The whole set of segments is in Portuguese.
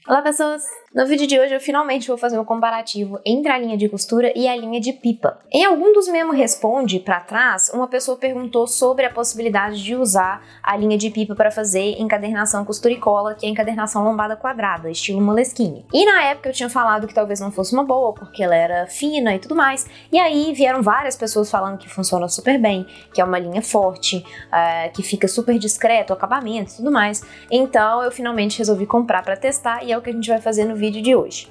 Olá pessoas! No vídeo de hoje eu finalmente vou fazer um comparativo entre a linha de costura e a linha de pipa. Em algum dos Memo Responde pra trás, uma pessoa perguntou sobre a possibilidade de usar a linha de pipa para fazer encadernação costura e cola, que é encadernação lombada quadrada, estilo Moleskine. E na época eu tinha falado que talvez não fosse uma boa, porque ela era fina e tudo mais, e aí vieram várias pessoas falando que funciona super bem, que é uma linha forte, que fica super discreto o acabamento e tudo mais. Então eu finalmente resolvi comprar para testar e é o que a gente vai fazer no vídeo de hoje.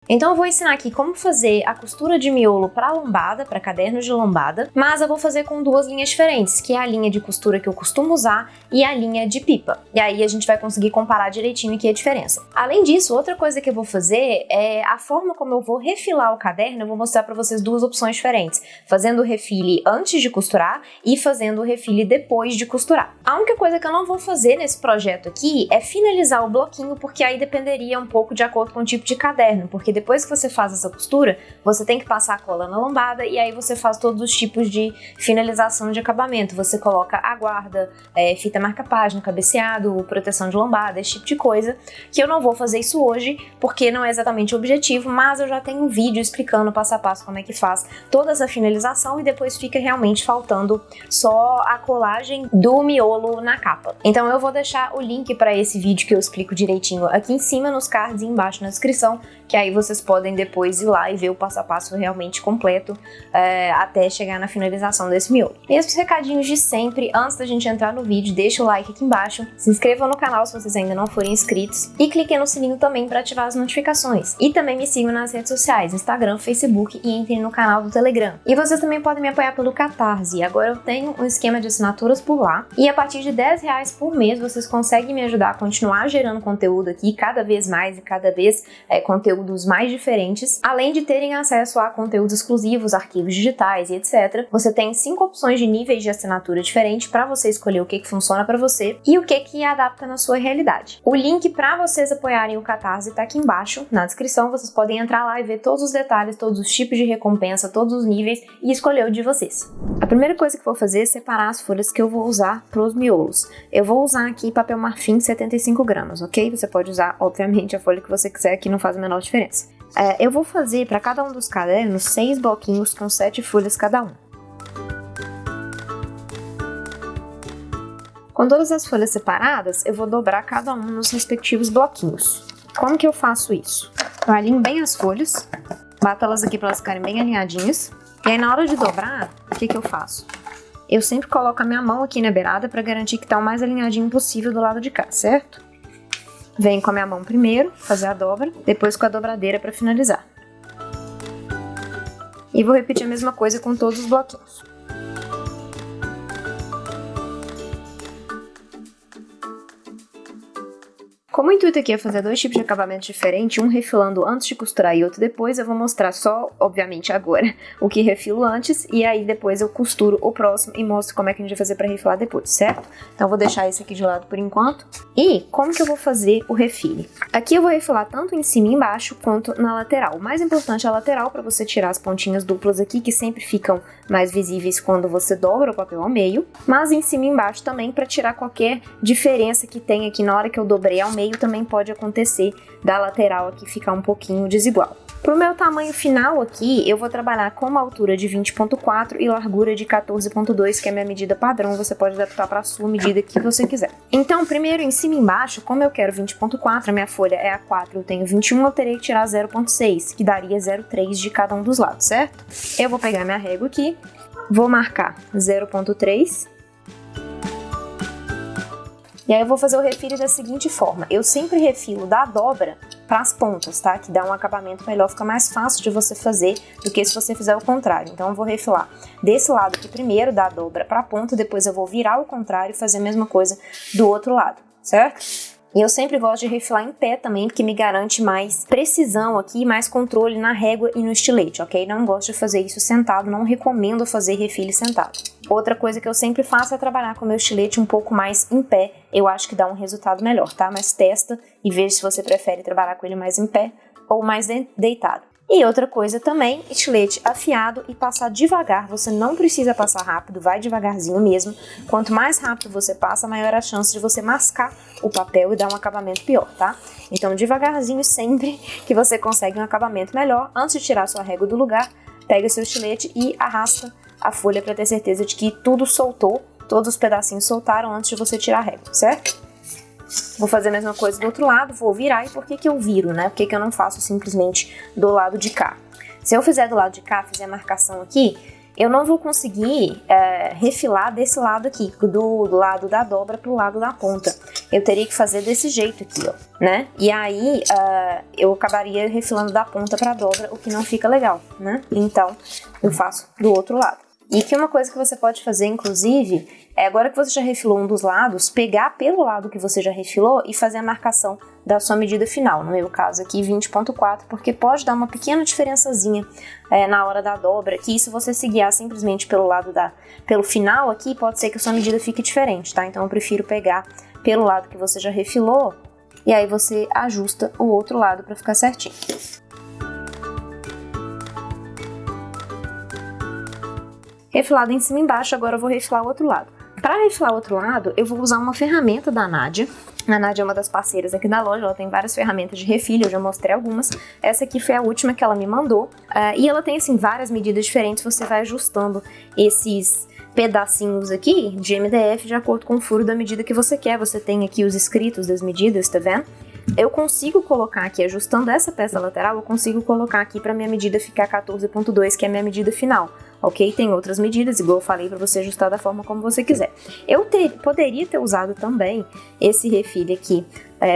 Então eu vou ensinar aqui como fazer a costura de miolo para lombada, para cadernos de lombada, mas eu vou fazer com duas linhas diferentes, que é a linha de costura que eu costumo usar e a linha de pipa. E aí a gente vai conseguir comparar direitinho aqui a diferença. Além disso, outra coisa que eu vou fazer é a forma como eu vou refilar o caderno. Eu vou mostrar para vocês duas opções diferentes, fazendo o refile antes de costurar e fazendo o refile depois de costurar. A única coisa que eu não vou fazer nesse projeto aqui é finalizar o bloquinho, porque aí dependeria um pouco de acordo com o tipo de caderno, porque depois que você faz essa costura, você tem que passar a cola na lombada e aí você faz todos os tipos de finalização de acabamento. Você coloca a guarda, fita marca-página, cabeceado, proteção de lombada, esse tipo de coisa, que eu não vou fazer isso hoje, porque não é exatamente o objetivo, mas eu já tenho um vídeo explicando passo a passo como é que faz toda essa finalização e depois fica realmente faltando só a colagem do miolo na capa. Então eu vou deixar o link para esse vídeo que eu explico direitinho aqui em cima, nos cards e embaixo na descrição, que aí vocês podem depois ir lá e ver o passo a passo realmente completo até chegar na finalização desse miolo. E esses recadinhos de sempre, antes da gente entrar no vídeo, deixa o like aqui embaixo, se inscrevam no canal se vocês ainda não forem inscritos e cliquem no sininho também para ativar as notificações. E também me sigam nas redes sociais, Instagram, Facebook e entrem no canal do Telegram. E vocês também podem me apoiar pelo Catarse, agora eu tenho um esquema de assinaturas por lá e a partir de R$10 por mês vocês conseguem me ajudar a continuar gerando conteúdo aqui cada vez mais e cada vez conteúdos mais diferentes, além de terem acesso a conteúdos exclusivos, arquivos digitais e etc. Você tem 5 opções de níveis de assinatura diferentes para você escolher o que funciona para você e o que adapta na sua realidade. O link para vocês apoiarem o Catarse está aqui embaixo, na descrição. Vocês podem entrar lá e ver todos os detalhes, todos os tipos de recompensa, todos os níveis e escolher o de vocês. A primeira coisa que eu vou fazer é separar as folhas que eu vou usar para os miolos. Eu vou usar aqui papel marfim 75 gramas, ok? Você pode usar, obviamente, a folha que você quiser, que não faz a menor diferença. Eu vou fazer para cada um dos cadernos 6 bloquinhos com 7 folhas cada um. Com todas as folhas separadas, eu vou dobrar cada um nos respectivos bloquinhos. Como que eu faço isso? Eu alinho bem as folhas, bato elas aqui para elas ficarem bem alinhadinhas. E aí na hora de dobrar, o que eu faço? Eu sempre coloco a minha mão aqui na beirada para garantir que tá o mais alinhadinho possível do lado de cá, certo? Venho com a minha mão primeiro, fazer a dobra, depois com a dobradeira para finalizar. E vou repetir a mesma coisa com todos os bloquinhos. Como o intuito aqui é fazer dois tipos de acabamento diferentes, um refilando antes de costurar e outro depois, eu vou mostrar só, obviamente agora, o que refilo antes e aí depois eu costuro o próximo e mostro como é que a gente vai fazer para refilar depois, certo? Então eu vou deixar esse aqui de lado por enquanto. E como que eu vou fazer o refile? Aqui eu vou refilar tanto em cima e embaixo quanto na lateral. O mais importante é a lateral para você tirar as pontinhas duplas aqui, que sempre ficam mais visíveis quando você dobra o papel ao meio, mas em cima e embaixo também para tirar qualquer diferença que tem aqui na hora que eu dobrei ao meio, também pode acontecer da lateral aqui ficar um pouquinho desigual. Para o meu tamanho final aqui, eu vou trabalhar com uma altura de 20,4 e largura de 14,2, que é a minha medida padrão. Você pode adaptar para a sua medida que você quiser. Então, primeiro em cima e embaixo, como eu quero 20,4, a minha folha é A4, eu tenho 21, eu terei que tirar 0,6, que daria 0,3 de cada um dos lados, certo? Eu vou pegar minha régua aqui, vou marcar 0,3. E aí eu vou fazer o refile da seguinte forma, eu sempre refilo da dobra para as pontas, tá? Que dá um acabamento melhor, fica mais fácil de você fazer do que se você fizer o contrário. Então eu vou refilar desse lado aqui primeiro, da dobra para a ponta, depois eu vou virar o contrário e fazer a mesma coisa do outro lado, certo? E eu sempre gosto de refilar em pé também, porque me garante mais precisão aqui, mais controle na régua e no estilete, ok? Não gosto de fazer isso sentado, não recomendo fazer refile sentado. Outra coisa que eu sempre faço é trabalhar com o meu estilete um pouco mais em pé, eu acho que dá um resultado melhor, tá? Mas testa e veja se você prefere trabalhar com ele mais em pé ou mais deitado. E outra coisa também, estilete afiado e passar devagar, você não precisa passar rápido, vai devagarzinho mesmo. Quanto mais rápido você passa, maior a chance de você mascar o papel e dar um acabamento pior, tá? Então devagarzinho sempre que você consegue um acabamento melhor. Antes de tirar sua régua do lugar, pega seu estilete e arrasta a folha para ter certeza de que tudo soltou, todos os pedacinhos soltaram antes de você tirar a régua, certo? Vou fazer a mesma coisa do outro lado, vou virar. E por que eu viro, né? Por que eu não faço simplesmente do lado de cá? Se eu fizer do lado de cá, fizer a marcação aqui, eu não vou conseguir refilar desse lado aqui, do lado da dobra pro lado da ponta. Eu teria que fazer desse jeito aqui, ó, né? E aí eu acabaria refilando da ponta pra dobra, o que não fica legal, né? Então eu faço do outro lado. E que uma coisa que você pode fazer, inclusive, é agora que você já refilou um dos lados, pegar pelo lado que você já refilou e fazer a marcação da sua medida final. No meu caso aqui, 20,4, porque pode dar uma pequena diferençazinha na hora da dobra, que isso você se guiar simplesmente pelo final aqui, pode ser que a sua medida fique diferente, tá? Então eu prefiro pegar pelo lado que você já refilou e aí você ajusta o outro lado para ficar certinho. Refilado em cima e embaixo, agora eu vou refilar o outro lado. Para refilar o outro lado, eu vou usar uma ferramenta da Nádia. A Nádia é uma das parceiras aqui da loja, ela tem várias ferramentas de refil, eu já mostrei algumas. Essa aqui foi a última que ela me mandou. E ela tem, assim, várias medidas diferentes, você vai ajustando esses pedacinhos aqui de MDF de acordo com o furo da medida que você quer. Você tem aqui os escritos das medidas, tá vendo? Eu consigo colocar aqui, ajustando essa peça lateral, eu consigo colocar aqui para minha medida ficar 14,2, que é a minha medida final. Ok? Tem outras medidas, igual eu falei, para você ajustar da forma como você quiser. Eu poderia ter usado também esse refil aqui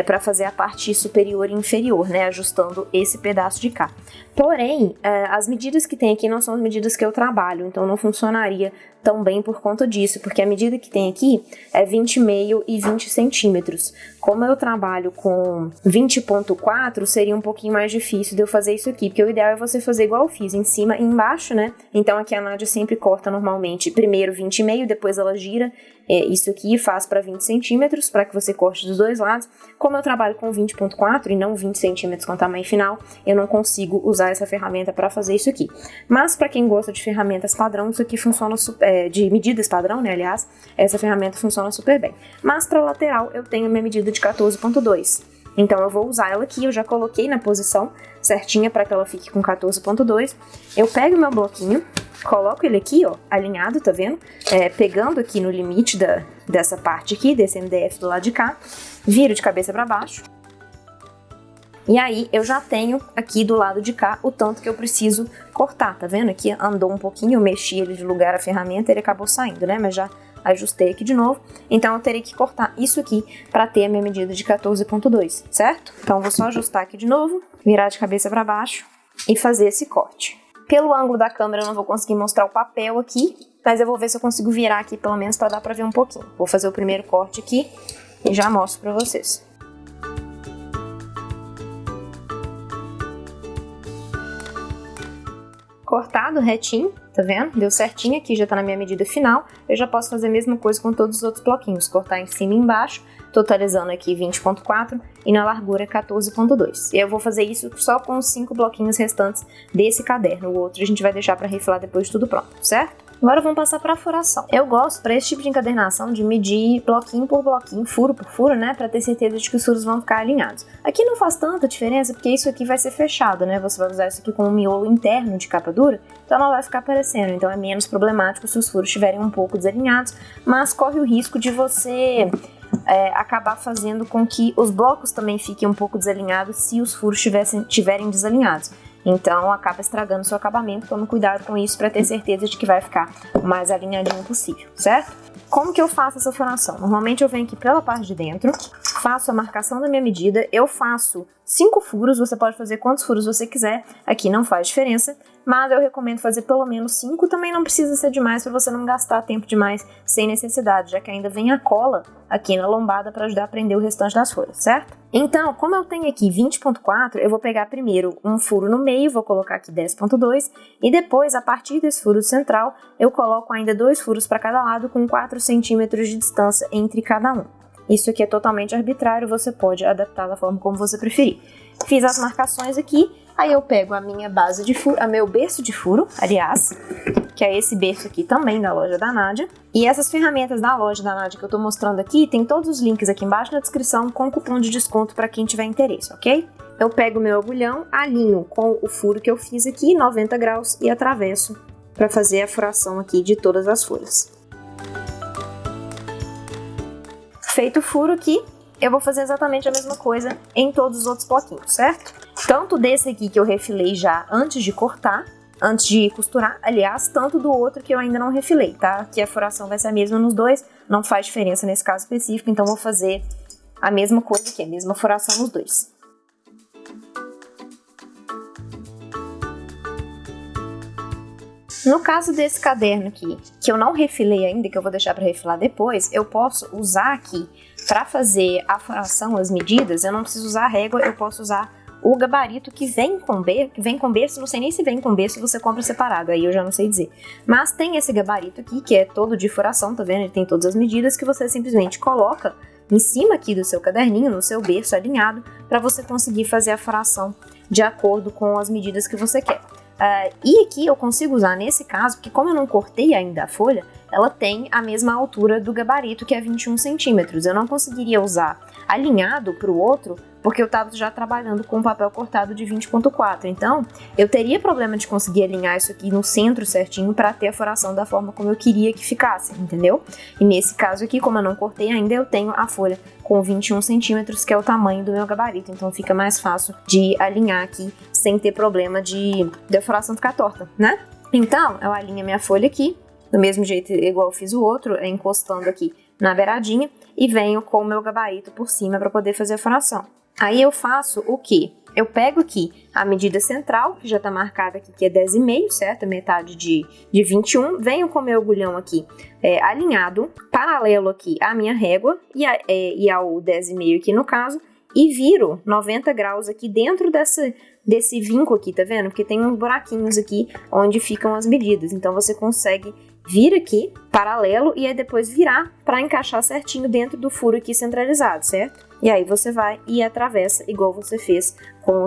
para fazer a parte superior e inferior, né? Ajustando esse pedaço de cá. Porém, as medidas que tem aqui não são as medidas que eu trabalho, então não funcionaria tão bem por conta disso, porque a medida que tem aqui é 20,5 e 20 centímetros. Como eu trabalho com 20,4, seria um pouquinho mais difícil de eu fazer isso aqui, porque o ideal é você fazer igual eu fiz, em cima e embaixo, né? Então aqui a Nádia sempre corta normalmente primeiro 20,5, depois ela gira isso aqui e faz para 20 centímetros, para que você corte dos dois lados. Como eu trabalho com 20,4 e não 20 centímetros com tamanho final, eu não consigo usar essa ferramenta para fazer isso aqui. Mas para quem gosta de ferramentas padrão, isso aqui funciona de medidas padrão, né? Aliás, essa ferramenta funciona super bem. Mas para lateral eu tenho a minha medida de 14,2. Então eu vou usar ela aqui, eu já coloquei na posição certinha para que ela fique com 14,2. Eu pego o meu bloquinho, coloco ele aqui, ó, alinhado, tá vendo? Pegando aqui no limite dessa parte aqui, desse MDF do lado de cá, viro de cabeça para baixo. E aí eu já tenho aqui do lado de cá o tanto que eu preciso cortar, tá vendo? Aqui andou um pouquinho, eu mexi ele de lugar a ferramenta, ele acabou saindo, né? Mas já ajustei aqui de novo, então eu teria que cortar isso aqui para ter a minha medida de 14,2, certo? Então eu vou só ajustar aqui de novo, virar de cabeça para baixo e fazer esse corte. Pelo ângulo da câmera eu não vou conseguir mostrar o papel aqui, mas eu vou ver se eu consigo virar aqui pelo menos para dar para ver um pouquinho. Vou fazer o primeiro corte aqui e já mostro para vocês. Cortado retinho, tá vendo? Deu certinho aqui, já tá na minha medida final. Eu já posso fazer a mesma coisa com todos os outros bloquinhos, cortar em cima e embaixo, totalizando aqui 20,4 e na largura 14,2. E eu vou fazer isso só com os 5 bloquinhos restantes desse caderno. O outro a gente vai deixar para refilar depois de tudo pronto, certo? Agora vamos passar para a furação. Eu gosto, para esse tipo de encadernação, de medir bloquinho por bloquinho, furo por furo, né? Para ter certeza de que os furos vão ficar alinhados. Aqui não faz tanta diferença, porque isso aqui vai ser fechado, né? Você vai usar isso aqui como um miolo interno de capa dura, então não vai ficar aparecendo. Então é menos problemático se os furos estiverem um pouco desalinhados, mas corre o risco de você acabar fazendo com que os blocos também fiquem um pouco desalinhados se os furos estiverem desalinhados. Então acaba estragando seu acabamento, tome cuidado com isso para ter certeza de que vai ficar o mais alinhadinho possível, certo? Como que eu faço essa furação? Normalmente eu venho aqui pela parte de dentro, faço a marcação da minha medida, eu faço 5 furos, você pode fazer quantos furos você quiser, aqui não faz diferença, mas eu recomendo fazer pelo menos 5, também não precisa ser demais para você não gastar tempo demais sem necessidade, já que ainda vem a cola aqui na lombada para ajudar a prender o restante das folhas, certo? Então, como eu tenho aqui 20,4, eu vou pegar primeiro um furo no meio, vou colocar aqui 10,2 e depois, a partir desse furo central, eu coloco ainda 2 furos para cada lado com 4 centímetros de distância entre cada um. Isso aqui é totalmente arbitrário, você pode adaptar da forma como você preferir. Fiz as marcações aqui, Aí eu pego a minha base de furo, meu berço de furo, aliás, que é esse berço aqui também da loja da Nádia. E essas ferramentas da loja da Nádia que eu tô mostrando aqui, tem todos os links aqui embaixo na descrição com cupom de desconto para quem tiver interesse, ok? Eu pego o meu agulhão, alinho com o furo que eu fiz aqui, 90 graus, e atravesso para fazer a furação aqui de todas as folhas. Feito o furo aqui, eu vou fazer exatamente a mesma coisa em todos os outros bloquinhos, certo? Tanto desse aqui que eu refilei já antes de cortar, antes de costurar, aliás, tanto do outro que eu ainda não refilei, tá? Que a furação vai ser a mesma nos dois, não faz diferença nesse caso específico, então vou fazer a mesma coisa aqui, a mesma furação nos dois. No caso desse caderno aqui, que eu não refilei ainda, que eu vou deixar para refilar depois, eu posso usar aqui, para fazer a furação, as medidas, eu não preciso usar a régua, eu posso usar o gabarito que vem com berço, não sei nem se vem com berço, você compra separado, aí eu já não sei dizer. Mas tem esse gabarito aqui, que é todo de furação, tá vendo? Ele tem todas as medidas que você simplesmente coloca em cima aqui do seu caderninho, no seu berço alinhado, para você conseguir fazer a furação de acordo com as medidas que você quer. E aqui eu consigo usar nesse caso, porque como eu não cortei ainda a folha, ela tem a mesma altura do gabarito, que é 21 centímetros. Eu não conseguiria usar alinhado para o outro, porque eu estava já trabalhando com papel cortado de 20.4. Então, eu teria problema de conseguir alinhar isso aqui no centro certinho para ter a furação da forma como eu queria que ficasse, entendeu? E nesse caso aqui, como eu não cortei ainda, eu tenho a folha com 21 centímetros, que é o tamanho do meu gabarito. Então, fica mais fácil de alinhar aqui sem ter problema de a furação ficar torta, né? Então, eu alinho a minha folha aqui, do mesmo jeito igual eu fiz o outro, encostando aqui na beiradinha, e venho com o meu gabarito por cima para poder fazer a furação. Aí eu faço o quê? Eu pego aqui a medida central, que já tá marcada aqui, que é 10,5, certo? Metade de 21. Venho com o meu agulhão aqui alinhado, paralelo aqui à minha régua e ao 10,5 aqui no caso, e viro 90 graus aqui dentro desse vinco aqui, tá vendo? Porque tem uns buraquinhos aqui onde ficam as medidas. Então você consegue vir aqui, paralelo, e aí depois virar para encaixar certinho dentro do furo aqui centralizado, certo? E aí você vai e atravessa igual você fez com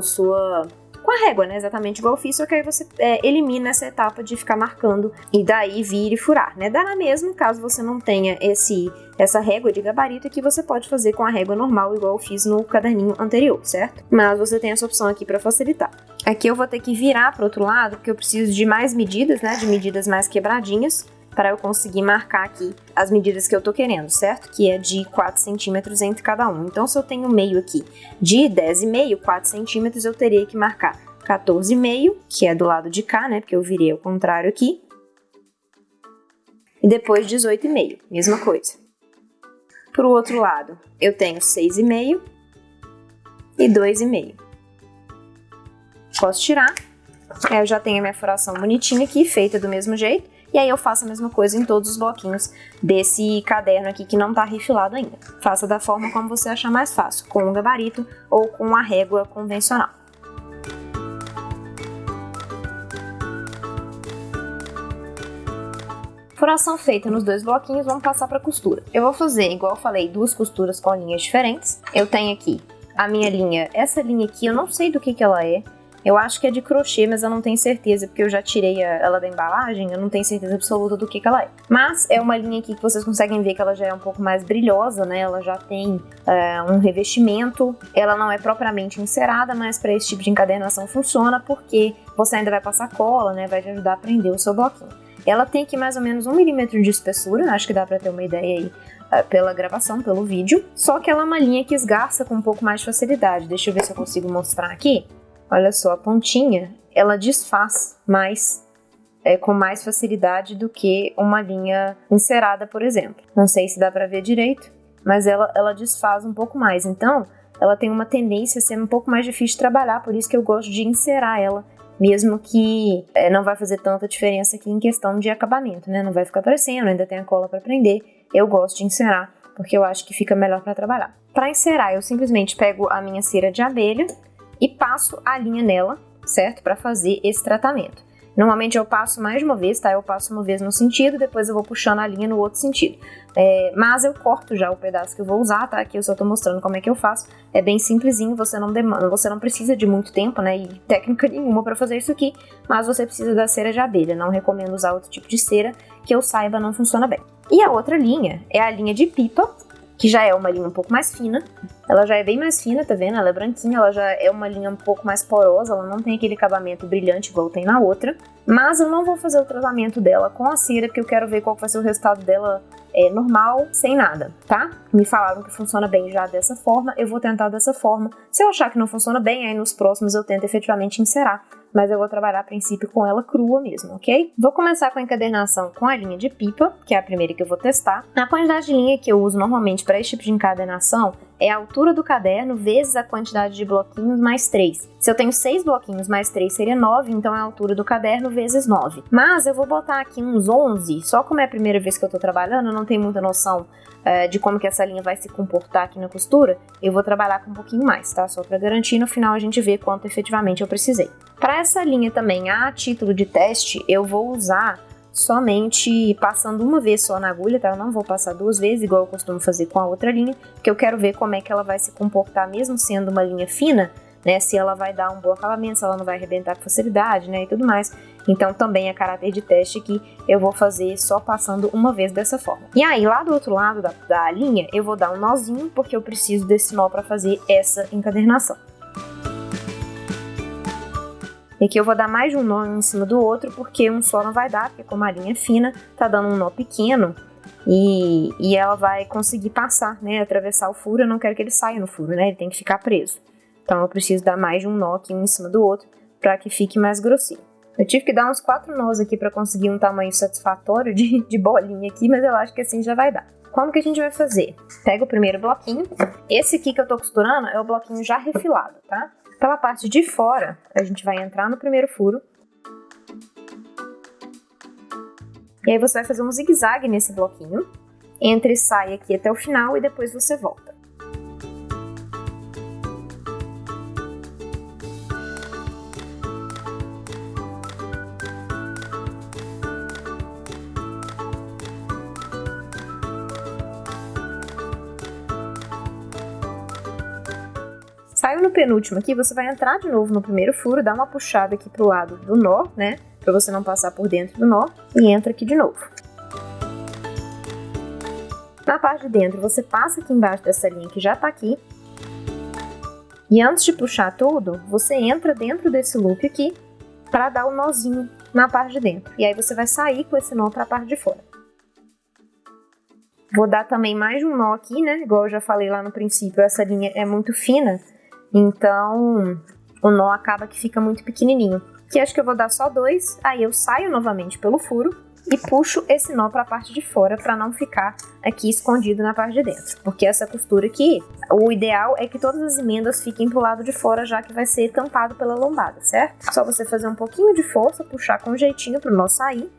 a régua, né? Exatamente igual eu fiz, só que aí você elimina essa etapa de ficar marcando e daí vir e furar, né? Dá na mesma, caso você não tenha essa régua de gabarito, que você pode fazer com a régua normal, igual eu fiz no caderninho anterior, certo? Mas você tem essa opção aqui para facilitar. Aqui eu vou ter que virar para o outro lado, porque eu preciso de mais medidas, né? De medidas mais quebradinhas, para eu conseguir marcar aqui as medidas que eu tô querendo, certo? Que é de 4 centímetros entre cada um. Então, se eu tenho meio aqui de 10,5, 4 centímetros, eu teria que marcar 14,5, que é do lado de cá, né? Porque eu virei ao contrário aqui. E depois 18,5, mesma coisa. Pro outro lado, eu tenho 6,5 e 2,5. Posso tirar. Eu já tenho a minha furação bonitinha aqui, feita do mesmo jeito. E aí eu faço a mesma coisa em todos os bloquinhos desse caderno aqui que não tá refilado ainda. Faça da forma como você achar mais fácil, com o gabarito ou com a régua convencional. Furação feita nos dois bloquinhos, vamos passar para costura. Eu vou fazer, igual eu falei, duas costuras com linhas diferentes. Eu tenho aqui a minha linha, essa linha aqui, eu não sei do que ela é. Eu acho que é de crochê, mas eu não tenho certeza, porque eu já tirei ela da embalagem, eu não tenho certeza absoluta do que ela é. Mas é uma linha aqui que vocês conseguem ver que ela já é um pouco mais brilhosa, né? Ela já tem um revestimento, ela não é propriamente encerada, mas para esse tipo de encadernação funciona, porque você ainda vai passar cola, né? Vai te ajudar a prender o seu bloquinho. Ela tem aqui mais ou menos 1 milímetro de espessura, acho que dá para ter uma ideia aí pela gravação, pelo vídeo. Só que ela é uma linha que esgarça com um pouco mais de facilidade. Deixa eu ver se eu consigo mostrar aqui. Olha só, a pontinha, ela desfaz mais, com mais facilidade do que uma linha encerada, por exemplo. Não sei se dá pra ver direito, mas ela desfaz um pouco mais. Então, ela tem uma tendência a ser um pouco mais difícil de trabalhar, por isso que eu gosto de encerar ela, mesmo que não vai fazer tanta diferença aqui em questão de acabamento, né? Não vai ficar aparecendo, ainda tem a cola pra prender. Eu gosto de encerar, porque eu acho que fica melhor pra trabalhar. Pra encerar, eu simplesmente pego a minha cera de abelha e passo a linha nela, certo? Para fazer esse tratamento. Normalmente eu passo mais de uma vez, tá? Eu passo uma vez no sentido, depois eu vou puxando a linha no outro sentido. Mas eu corto já o pedaço que eu vou usar, tá? Aqui eu só tô mostrando como é que eu faço. É bem simplesinho, você não precisa de muito tempo, né? E técnica nenhuma pra fazer isso aqui, mas você precisa da cera de abelha. Não recomendo usar outro tipo de cera, que eu saiba não funciona bem. E a outra linha é a linha de pipa, que já é uma linha um pouco mais fina. Ela já é bem mais fina, tá vendo? Ela é branquinha, ela já é uma linha um pouco mais porosa, ela não tem aquele acabamento brilhante igual tem na outra. Mas eu não vou fazer o tratamento dela com a cera, porque eu quero ver qual vai ser o resultado dela normal, sem nada, tá? Me falaram que funciona bem já dessa forma, eu vou tentar dessa forma. Se eu achar que não funciona bem, aí nos próximos eu tento efetivamente encerar. Mas eu vou trabalhar a princípio com ela crua mesmo, ok? Vou começar com a encadernação com a linha de pipa, que é a primeira que eu vou testar. A quantidade de linha que eu uso normalmente para esse tipo de encadernação é a altura do caderno vezes a quantidade de bloquinhos mais 3. Se eu tenho 6 bloquinhos mais 3 seria 9, então é a altura do caderno vezes 9. Mas eu vou botar aqui uns 11, só como é a primeira vez que eu tô trabalhando, eu não tenho muita noção de como que essa linha vai se comportar aqui na costura, eu vou trabalhar com um pouquinho mais, tá? Só para garantir, no final a gente vê quanto efetivamente eu precisei. Para essa linha também, a título de teste, eu vou usar somente passando uma vez só na agulha, tá? Eu não vou passar 2 vezes, igual eu costumo fazer com a outra linha, porque eu quero ver como é que ela vai se comportar, mesmo sendo uma linha fina, né? Se ela vai dar um bom acabamento, se ela não vai arrebentar com facilidade, né? E tudo mais. Então também é caráter de teste que eu vou fazer só passando uma vez dessa forma. E aí, lá do outro lado da linha, eu vou dar um nozinho, porque eu preciso desse nó para fazer essa encadernação. E aqui eu vou dar mais de um nó em cima do outro, porque um só não vai dar, porque como a linha é fina, tá dando um nó pequeno e ela vai conseguir passar, né, atravessar o furo. Eu não quero que ele saia no furo, né, ele tem que ficar preso. Então eu preciso dar mais de um nó aqui um em cima do outro, para que fique mais grossinho. Eu tive que dar uns 4 nós aqui para conseguir um tamanho satisfatório de bolinha aqui, mas eu acho que assim já vai dar. Como que a gente vai fazer? Pega o primeiro bloquinho. Esse aqui que eu tô costurando é o bloquinho já refilado, tá? Pela parte de fora, a gente vai entrar no primeiro furo. E aí você vai fazer um zigue-zague nesse bloquinho. Entra e sai aqui até o final e depois você volta. Saiu no penúltimo aqui, você vai entrar de novo no primeiro furo, dá uma puxada aqui pro lado do nó, né? Pra você não passar por dentro do nó, e entra aqui de novo. Na parte de dentro, você passa aqui embaixo dessa linha que já tá aqui. E antes de puxar tudo, você entra dentro desse loop aqui pra dar o nozinho na parte de dentro. E aí você vai sair com esse nó pra parte de fora. Vou dar também mais de um nó aqui, né? Igual eu já falei lá no princípio, essa linha é muito fina. Então, o nó acaba que fica muito pequenininho. Aqui acho que eu vou dar só 2, aí eu saio novamente pelo furo e puxo esse nó para a parte de fora para não ficar aqui escondido na parte de dentro. Porque essa costura aqui, o ideal é que todas as emendas fiquem pro lado de fora, já que vai ser tampado pela lombada, certo? Só você fazer um pouquinho de força, puxar com jeitinho pro nó sair.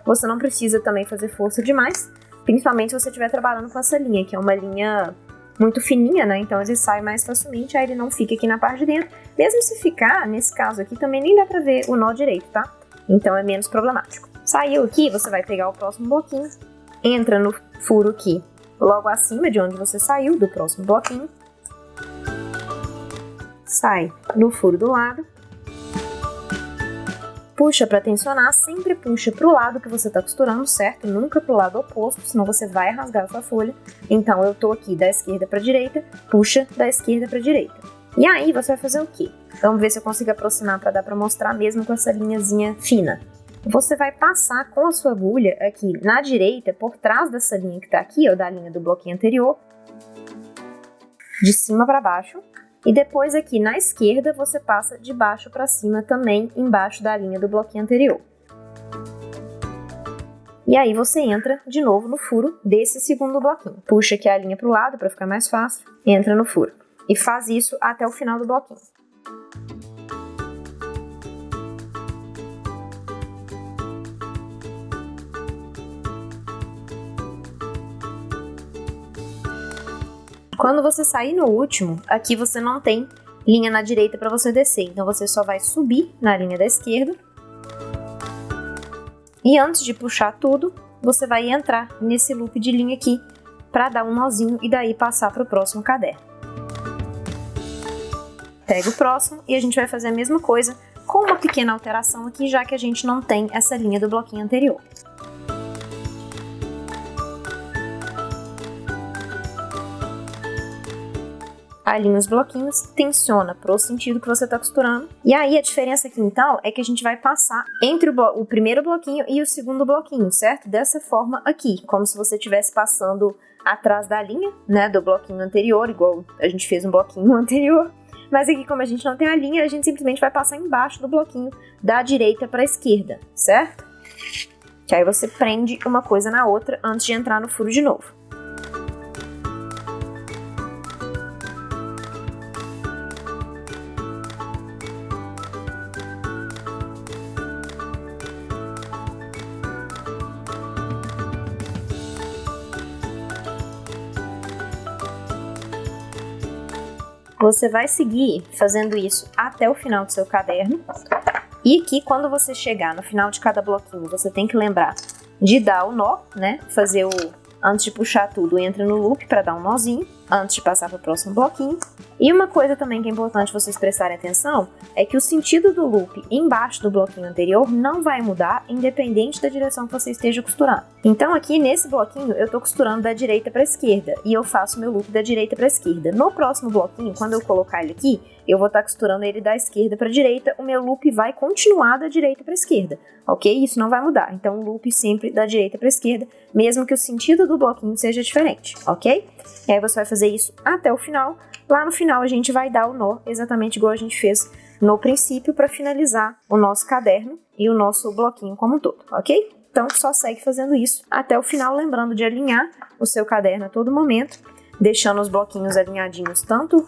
Você não precisa também fazer força demais, principalmente se você estiver trabalhando com essa linha, que é uma linha muito fininha, né? Então ele sai mais facilmente, aí ele não fica aqui na parte de dentro. Mesmo se ficar, nesse caso aqui, também nem dá pra ver o nó direito, tá? Então é menos problemático. Saiu aqui, você vai pegar o próximo bloquinho, entra no furo aqui, logo acima de onde você saiu, do próximo bloquinho. Sai no furo do lado. Puxa para tensionar, sempre puxa pro lado que você tá costurando, certo? Nunca pro lado oposto, senão você vai rasgar a sua folha. Então eu tô aqui da esquerda pra direita, puxa da esquerda pra direita. E aí você vai fazer o quê? Vamos ver se eu consigo aproximar para dar para mostrar mesmo com essa linhazinha fina. Você vai passar com a sua agulha aqui na direita, por trás dessa linha que tá aqui, ó, da linha do bloquinho anterior, de cima para baixo. E depois aqui na esquerda você passa de baixo para cima também, embaixo da linha do bloquinho anterior. E aí você entra de novo no furo desse segundo bloquinho. Puxa aqui a linha para o lado para ficar mais fácil, entra no furo. E faz isso até o final do bloquinho. Quando você sair no último, aqui você não tem linha na direita para você descer, então você só vai subir na linha da esquerda E antes de puxar tudo, você vai entrar nesse loop de linha aqui para dar um nozinho e daí passar para o próximo caderno. Pega o próximo e a gente vai fazer a mesma coisa com uma pequena alteração aqui, já que a gente não tem essa linha do bloquinho anterior. Alinha os bloquinhos, tensiona pro sentido que você está costurando. E aí a diferença aqui então é que a gente vai passar entre o primeiro bloquinho e o segundo bloquinho, certo? Dessa forma aqui, como se você estivesse passando atrás da linha, né, do bloquinho anterior, igual a gente fez um bloquinho anterior. Mas aqui, como a gente não tem a linha, a gente simplesmente vai passar embaixo do bloquinho da direita para a esquerda, certo? Que aí você prende uma coisa na outra antes de entrar no furo de novo. Você vai seguir fazendo isso até o final do seu caderno. E aqui, quando você chegar no final de cada bloquinho, você tem que lembrar de dar o nó, né? Fazer antes de puxar tudo, entra no loop para dar um nozinho, antes de passar para o próximo bloquinho. E uma coisa também que é importante vocês prestarem atenção é que o sentido do loop embaixo do bloquinho anterior não vai mudar, independente da direção que você esteja costurando. Então aqui nesse bloquinho eu estou costurando da direita para a esquerda e eu faço meu loop da direita para a esquerda. No próximo bloquinho, quando eu colocar ele aqui, eu vou estar costurando ele da esquerda para a direita, o meu loop vai continuar da direita para a esquerda, ok? Isso não vai mudar, então o loop sempre da direita para a esquerda, mesmo que o sentido do bloquinho seja diferente, ok? E aí você vai fazer isso até o final. Lá no final a gente vai dar o nó, exatamente igual a gente fez no princípio, para finalizar o nosso caderno e o nosso bloquinho como um todo, ok? Então só segue fazendo isso até o final, lembrando de alinhar o seu caderno a todo momento, deixando os bloquinhos alinhadinhos tanto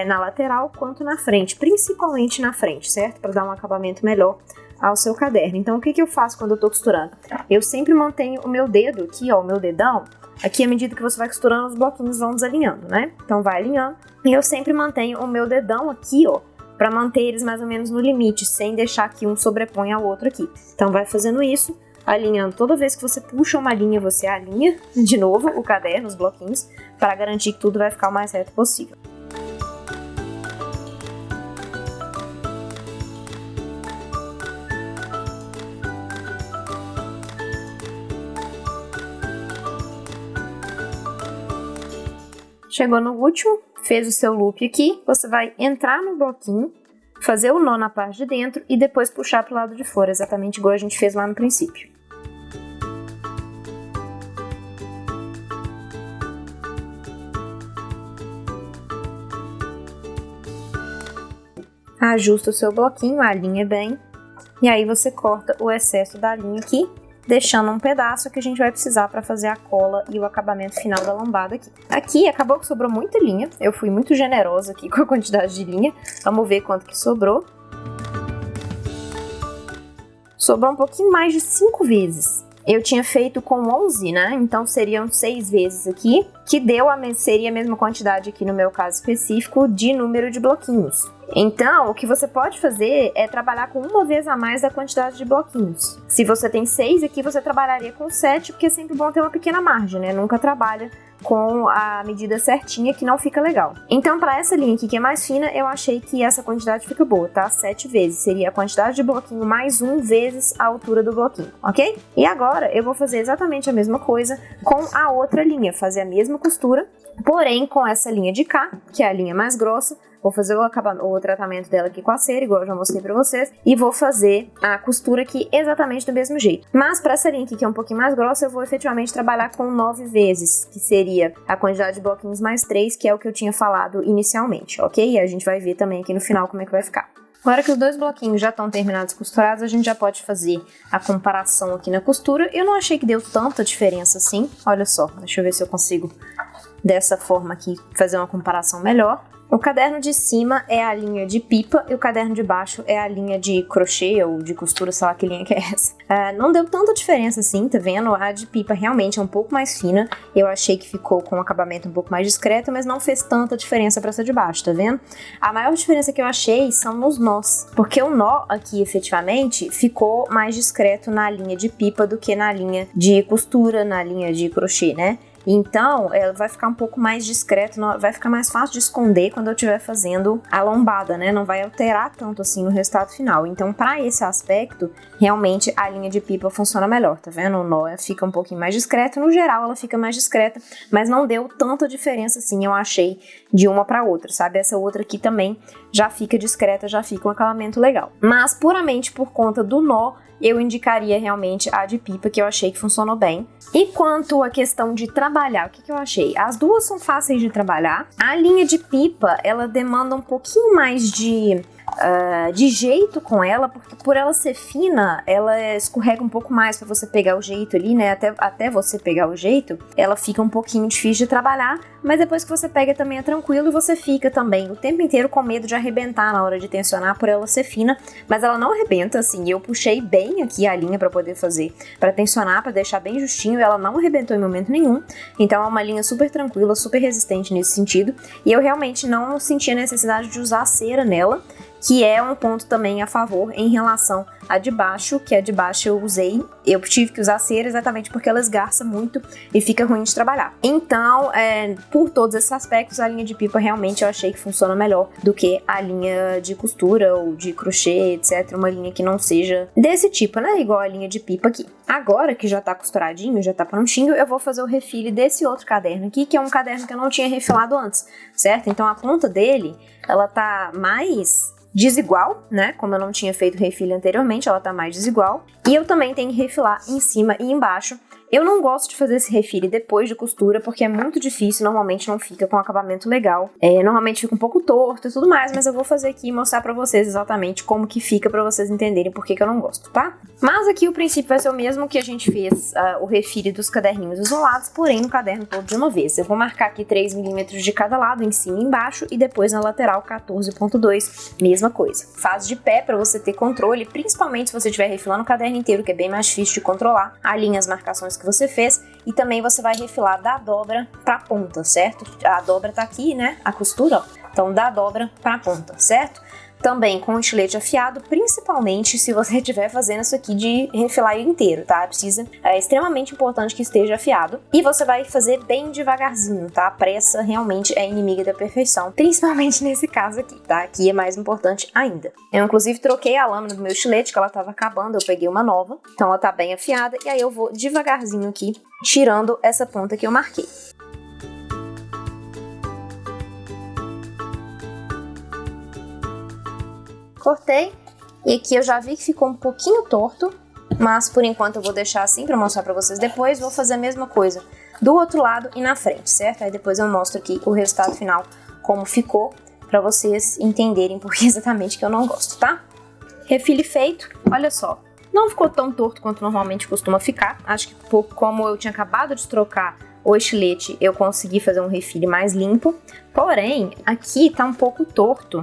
na lateral quanto na frente, principalmente na frente, certo? Para dar um acabamento melhor ao seu caderno. Então o que eu faço quando eu tô costurando? Eu sempre mantenho o meu dedo aqui, ó, o meu dedão, aqui à medida que você vai costurando, os bloquinhos vão desalinhando, né? Então vai alinhando. E eu sempre mantenho o meu dedão aqui, ó, para manter eles mais ou menos no limite, sem deixar que um sobreponha ao outro aqui. Então vai fazendo isso, alinhando. Toda vez que você puxa uma linha, você alinha de novo o caderno, os bloquinhos, para garantir que tudo vai ficar o mais reto possível. Chegou no último, fez o seu loop aqui, você vai entrar no bloquinho, fazer o nó na parte de dentro e depois puxar para o lado de fora, exatamente igual a gente fez lá no princípio. Ajusta o seu bloquinho, alinha bem, e aí você corta o excesso da linha aqui, deixando um pedaço que a gente vai precisar para fazer a cola e o acabamento final da lombada aqui. Aqui acabou que sobrou muita linha, eu fui muito generosa aqui com a quantidade de linha, vamos ver quanto que sobrou. Sobrou um pouquinho mais de 5 vezes. Eu tinha feito com 11, né? Então seriam 6 vezes aqui, que seria a mesma quantidade aqui no meu caso específico de número de bloquinhos. Então, o que você pode fazer é trabalhar com uma vez a mais da quantidade de bloquinhos. Se você tem 6 aqui, você trabalharia com 7, porque é sempre bom ter uma pequena margem, né? Nunca trabalha com a medida certinha, que não fica legal. Então, para essa linha aqui, que é mais fina, eu achei que essa quantidade fica boa, tá? 7 vezes. Seria a quantidade de bloquinho mais 1 vezes a altura do bloquinho, ok? E agora, eu vou fazer exatamente a mesma coisa com a outra linha. Fazer a mesma costura, porém com essa linha de cá, que é a linha mais grossa. Vou fazer o tratamento dela aqui com a cera, igual eu já mostrei pra vocês. E vou fazer a costura aqui exatamente do mesmo jeito. Mas pra essa linha aqui, que é um pouquinho mais grossa, eu vou efetivamente trabalhar com 9 vezes, que seria a quantidade de bloquinhos mais 3, que é o que eu tinha falado inicialmente, ok? E a gente vai ver também aqui no final como é que vai ficar. Agora que os dois bloquinhos já estão terminados costurados, a gente já pode fazer a comparação aqui na costura. Eu não achei que deu tanta diferença assim. Olha só, deixa eu ver se eu consigo dessa forma aqui fazer uma comparação melhor. O caderno de cima é a linha de pipa e o caderno de baixo é a linha de crochê ou de costura, sei lá que linha que é essa. Não deu tanta diferença assim, tá vendo? A de pipa realmente é um pouco mais fina. Eu achei que ficou com um acabamento um pouco mais discreto, mas não fez tanta diferença pra essa de baixo, tá vendo? A maior diferença que eu achei são nos nós, porque o nó aqui, efetivamente, ficou mais discreto na linha de pipa do que na linha de costura, na linha de crochê, né? Então, ela vai ficar um pouco mais discreto, vai ficar mais fácil de esconder quando eu estiver fazendo a lombada, né? Não vai alterar tanto assim no resultado final. Então, para esse aspecto, realmente a linha de pipa funciona melhor, tá vendo? O nó fica um pouquinho mais discreto, no geral ela fica mais discreta, mas não deu tanta diferença assim, eu achei, de uma para outra, sabe? Essa outra aqui também já fica discreta, já fica um acabamento legal. Mas, puramente por conta do nó, eu indicaria realmente a de pipa, que eu achei que funcionou bem. E quanto à questão de trabalhar, o que eu achei? As duas são fáceis de trabalhar. A linha de pipa, ela demanda um pouquinho mais de jeito com ela, porque por ela ser fina, ela escorrega um pouco mais pra você pegar o jeito ali, né? Até você pegar o jeito, ela fica um pouquinho difícil de trabalhar, mas depois que você pega também é tranquilo e você fica também o tempo inteiro com medo de arrebentar na hora de tensionar por ela ser fina, mas ela não arrebenta, assim, eu puxei bem aqui a linha pra poder fazer, pra tensionar, pra deixar bem justinho, e ela não arrebentou em momento nenhum, então é uma linha super tranquila, super resistente nesse sentido, e eu realmente não senti a necessidade de usar cera nela, que é um ponto também a favor em relação à de baixo, que a de baixo eu tive que usar cera exatamente porque ela esgarça muito e fica ruim de trabalhar. Então, por todos esses aspectos, a linha de pipa realmente eu achei que funciona melhor do que a linha de costura ou de crochê, etc. Uma linha que não seja desse tipo, né? Igual a linha de pipa aqui. Agora que já tá costuradinho, já tá prontinho, eu vou fazer o refile desse outro caderno aqui, que é um caderno que eu não tinha refilado antes, certo? Então, a ponta dele, ela tá mais desigual, né? Como eu não tinha feito refile anteriormente, ela tá mais desigual. E eu também tenho que refilar em cima e embaixo. Eu não gosto de fazer esse refile depois de costura, porque é muito difícil, normalmente não fica com um acabamento legal. Normalmente fica um pouco torto e tudo mais, mas eu vou fazer aqui e mostrar pra vocês exatamente como que fica, pra vocês entenderem por que eu não gosto, tá? Mas aqui o princípio vai ser o mesmo que a gente fez o refile dos caderninhos isolados, porém no caderno todo de uma vez. Eu vou marcar aqui 3 milímetros de cada lado, em cima e embaixo, e depois na lateral 14,2, mesma coisa. Faz de pé pra você ter controle, principalmente se você estiver refilando o caderno inteiro, que é bem mais difícil de controlar. Alinha as marcações que você fez e também você vai refilar da dobra pra ponta, certo? A dobra tá aqui, né? A costura, ó. Então, da dobra pra ponta, certo? Também com o estilete afiado, principalmente se você estiver fazendo isso aqui de refilar ele inteiro, tá? É extremamente importante que esteja afiado. E você vai fazer bem devagarzinho, tá? A pressa realmente é inimiga da perfeição, principalmente nesse caso aqui, tá? Aqui é mais importante ainda. Eu, inclusive, troquei a lâmina do meu estilete, que ela tava acabando, eu peguei uma nova. Então, ela tá bem afiada. E aí, eu vou devagarzinho aqui, tirando essa ponta que eu marquei. Cortei, e aqui eu já vi que ficou um pouquinho torto, mas por enquanto eu vou deixar assim pra mostrar pra vocês depois. Vou fazer a mesma coisa do outro lado e na frente, certo? Aí depois eu mostro aqui o resultado final, como ficou, pra vocês entenderem por que exatamente que eu não gosto, tá? Refile feito, olha só. Não ficou tão torto quanto normalmente costuma ficar. Acho que como eu tinha acabado de trocar o estilete, eu consegui fazer um refile mais limpo. Porém, aqui tá um pouco torto.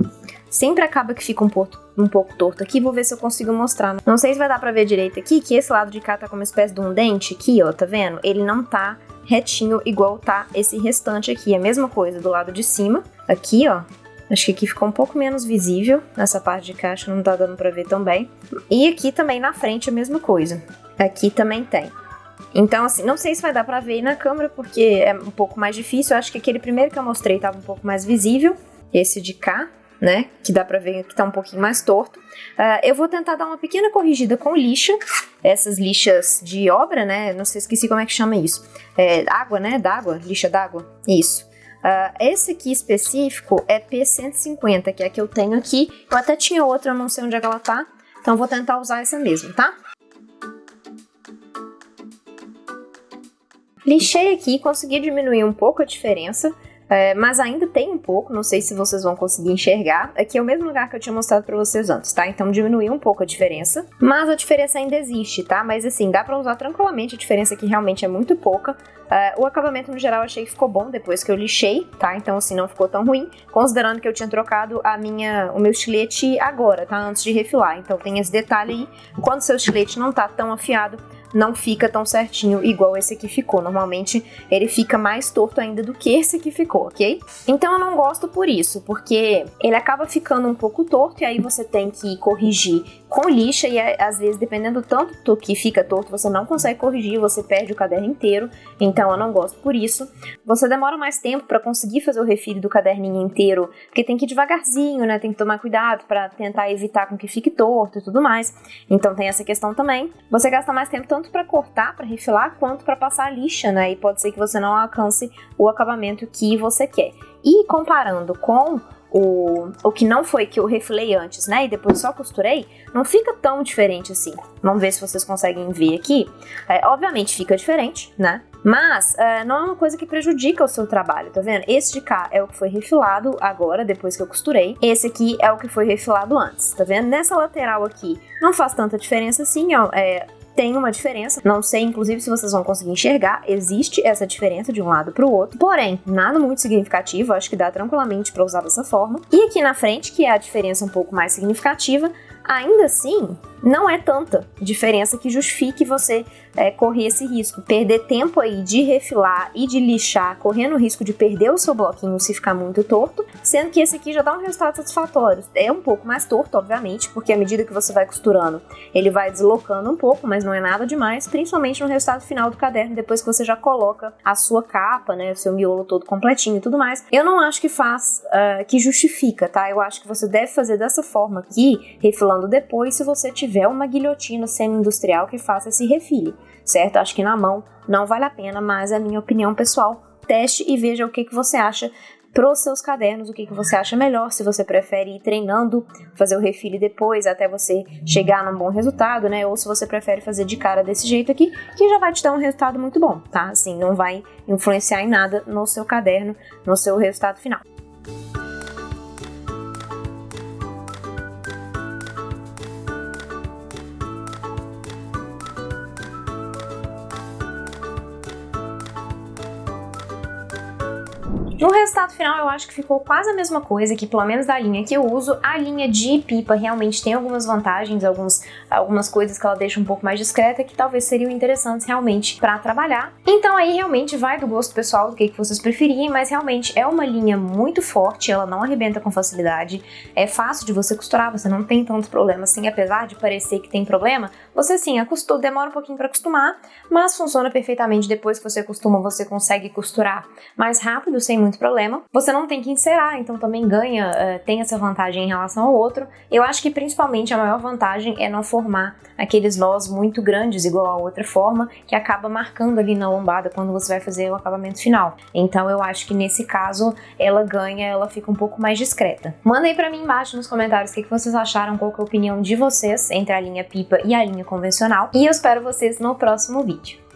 Sempre acaba que fica um pouco torto aqui. Vou ver se eu consigo mostrar. Não sei se vai dar pra ver direito aqui, que esse lado de cá tá como uma espécie de um dente aqui, ó, tá vendo? Ele não tá retinho igual tá esse restante aqui. É a mesma coisa do lado de cima. Aqui, ó. Acho que aqui ficou um pouco menos visível. Nessa parte de cá, acho que não tá dando pra ver tão bem. E aqui também na frente a mesma coisa. Aqui também tem. Então, assim, não sei se vai dar pra ver aí na câmera, porque é um pouco mais difícil. Eu acho que aquele primeiro que eu mostrei tava um pouco mais visível. Esse de cá, né, que dá pra ver que tá um pouquinho mais torto. Eu vou tentar dar uma pequena corrigida com lixa, essas lixas de obra, né, não sei, esqueci como é que chama isso. Água, né, lixa d'água, isso. Esse aqui específico é P150, que é a que eu tenho aqui. Eu até tinha outra, eu não sei onde é que ela tá, então vou tentar usar essa mesmo, tá? Lixei aqui, consegui diminuir um pouco a diferença, mas ainda tem um pouco, não sei se vocês vão conseguir enxergar. Aqui é o mesmo lugar que eu tinha mostrado pra vocês antes, tá? Então diminuiu um pouco a diferença, mas a diferença ainda existe, tá? Mas assim, dá pra usar tranquilamente, a diferença aqui realmente é muito pouca. O acabamento no geral eu achei que ficou bom depois que eu lixei, tá? Então assim, não ficou tão ruim, considerando que eu tinha trocado o meu estilete agora, tá? Antes de refilar, então tem esse detalhe aí. Quando seu estilete não tá tão afiado, não fica tão certinho igual esse aqui ficou. Normalmente ele fica mais torto ainda do que esse aqui ficou, ok? Então eu não gosto por isso, porque ele acaba ficando um pouco torto e aí você tem que corrigir com lixa e às vezes, dependendo do tanto do que fica torto, você não consegue corrigir, você perde o caderno inteiro. Então eu não gosto por isso. Você demora mais tempo para conseguir fazer o refile do caderninho inteiro, porque tem que ir devagarzinho, né? Tem que tomar cuidado para tentar evitar com que fique torto e tudo mais. Então tem essa questão também. Você gasta mais tempo tanto para cortar, para refilar, quanto para passar a lixa, né? E pode ser que você não alcance o acabamento que você quer. E comparando com o que não foi que eu refilei antes, né? E depois só costurei, não fica tão diferente assim. Vamos ver se vocês conseguem ver aqui. Obviamente fica diferente, né? Mas não é uma coisa que prejudica o seu trabalho, tá vendo? Esse de cá é o que foi refilado agora, depois que eu costurei. Esse aqui é o que foi refilado antes, tá vendo? Nessa lateral aqui não faz tanta diferença assim, tem uma diferença, não sei inclusive se vocês vão conseguir enxergar, existe essa diferença de um lado para o outro, porém, nada muito significativo, acho que dá tranquilamente para usar dessa forma. E aqui na frente, que é a diferença um pouco mais significativa, ainda assim, não é tanta diferença que justifique você correr esse risco. Perder tempo aí de refilar e de lixar, correndo o risco de perder o seu bloquinho se ficar muito torto, sendo que esse aqui já dá um resultado satisfatório. É um pouco mais torto, obviamente, porque à medida que você vai costurando, ele vai deslocando um pouco, mas não é nada demais, principalmente no resultado final do caderno, depois que você já coloca a sua capa, né, o seu miolo todo completinho e tudo mais. Eu não acho que que justifica, tá? Eu acho que você deve fazer dessa forma aqui, refilando depois, se você tiver uma guilhotina semi-industrial que faça esse refile, certo? Acho que na mão não vale a pena, mas é a minha opinião pessoal. Teste e veja o que você acha pros seus cadernos, o que você acha melhor, se você prefere ir treinando, fazer o refile depois até você chegar num bom resultado, né? Ou se você prefere fazer de cara desse jeito aqui, que já vai te dar um resultado muito bom, tá? Assim, não vai influenciar em nada no seu caderno, no seu resultado final. No resultado final eu acho que ficou quase a mesma coisa, que pelo menos da linha que eu uso. A linha de pipa realmente tem algumas vantagens, algumas coisas que ela deixa um pouco mais discreta que talvez seriam interessantes realmente para trabalhar. Então aí realmente vai do gosto pessoal, do que vocês preferirem, mas realmente é uma linha muito forte, ela não arrebenta com facilidade, é fácil de você costurar, você não tem tantos problemas assim, apesar de parecer que tem problema, você sim, demora um pouquinho para acostumar, mas funciona perfeitamente. Depois que você acostuma, você consegue costurar mais rápido, sem muito problema. Você não tem que encerar, então também tem essa vantagem em relação ao outro. Eu acho que principalmente a maior vantagem é não formar aqueles nós muito grandes igual a outra forma, que acaba marcando ali na lombada quando você vai fazer o acabamento final. Então eu acho que nesse caso ela fica um pouco mais discreta. Manda aí pra mim embaixo nos comentários o que vocês acharam, qual que é a opinião de vocês entre a linha pipa e a linha convencional, e eu espero vocês no próximo vídeo.